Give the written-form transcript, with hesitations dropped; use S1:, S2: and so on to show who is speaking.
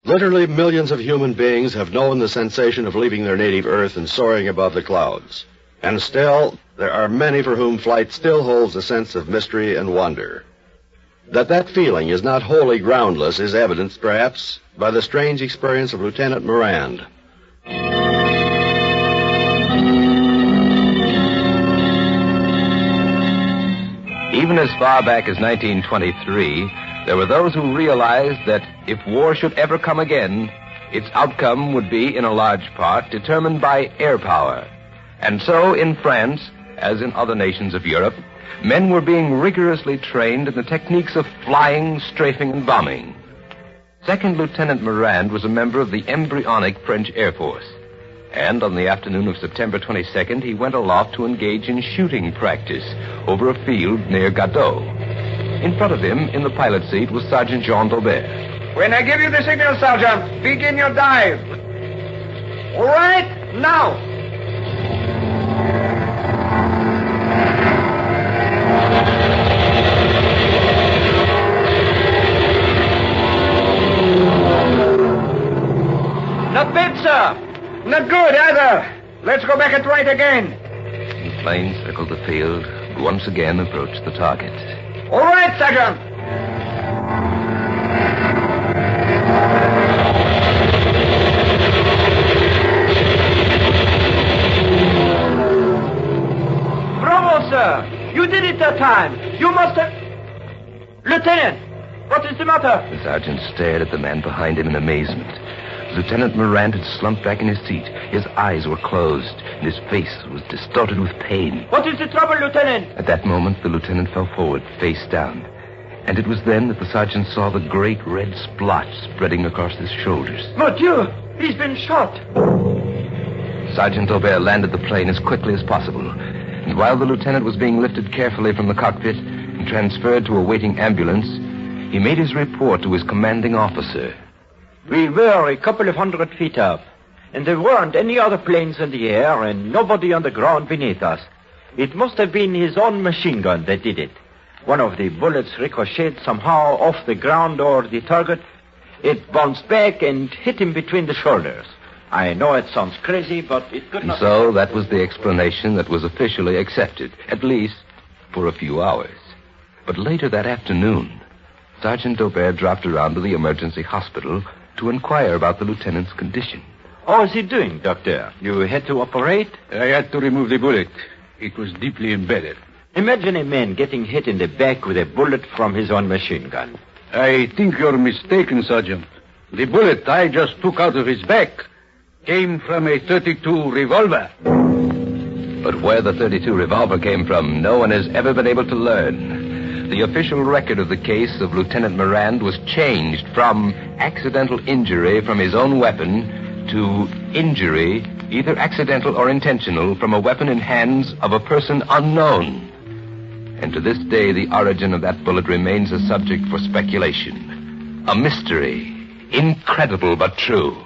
S1: Literally millions of human beings have known the sensation of leaving their native Earth and soaring above the clouds. And still, there are many for whom flight still holds a sense of mystery and wonder. That feeling is not wholly groundless is evidenced, perhaps, by the strange experience of Lieutenant Morand.
S2: Even as far back as 1923, there were those who realized that if war should ever come again, its outcome would be, in a large part, determined by air power. And so, in France, as in other nations of Europe, men were being rigorously trained in the techniques of flying, strafing, and bombing. Second Lieutenant Morand was a member of the embryonic French Air Force. And on the afternoon of September 22nd, he went aloft to engage in shooting practice over a field near Gadeau. In front of him, in the pilot seat, was Sergeant Jean Daubert.
S3: When I give you the signal, Sergeant, begin your dive. All right, now. Not bad, sir. Not good, either. Let's go back and try it again.
S2: The plane circled the field and once again approached the target.
S3: All right, Sergeant. Bravo, sir. You did it that time. You must have... Lieutenant, what is the matter?
S2: The sergeant stared at the man behind him in amazement. Lieutenant Morand had slumped back in his seat. His eyes were closed, and his face was distorted with pain.
S3: What is the trouble, Lieutenant?
S2: At that moment, the lieutenant fell forward, face down. And it was then that the sergeant saw the great red splotch spreading across his shoulders.
S3: Mon Dieu! He's been shot!
S2: Sergeant Aubert landed the plane as quickly as possible. And while the lieutenant was being lifted carefully from the cockpit and transferred to a waiting ambulance, he made his report to his commanding officer.
S4: We were a couple of 100 feet up, and there weren't any other planes in the air and nobody on the ground beneath us. It must have been his own machine gun that did it. One of the bullets ricocheted somehow off the ground or the target. It bounced back and hit him between the shoulders. I know it sounds crazy, but it could not...
S2: And so that was the explanation that was officially accepted, at least for a few hours. But later that afternoon, Sergeant Aubert dropped around to the emergency hospital to inquire about the lieutenant's condition.
S4: How is he doing, Doctor? You had to operate?
S5: I had to remove the bullet. It was deeply embedded.
S4: Imagine a man getting hit in the back with a bullet from his own machine gun.
S5: I think you're mistaken, Sergeant. The bullet I just took out of his back came from a .32 revolver.
S2: But where the .32 revolver came from, no one has ever been able to learn. The official record of the case of Lieutenant Morand was changed from accidental injury from his own weapon to injury, either accidental or intentional, from a weapon in hands of a person unknown. And to this day, the origin of that bullet remains a subject for speculation. A mystery, incredible but true.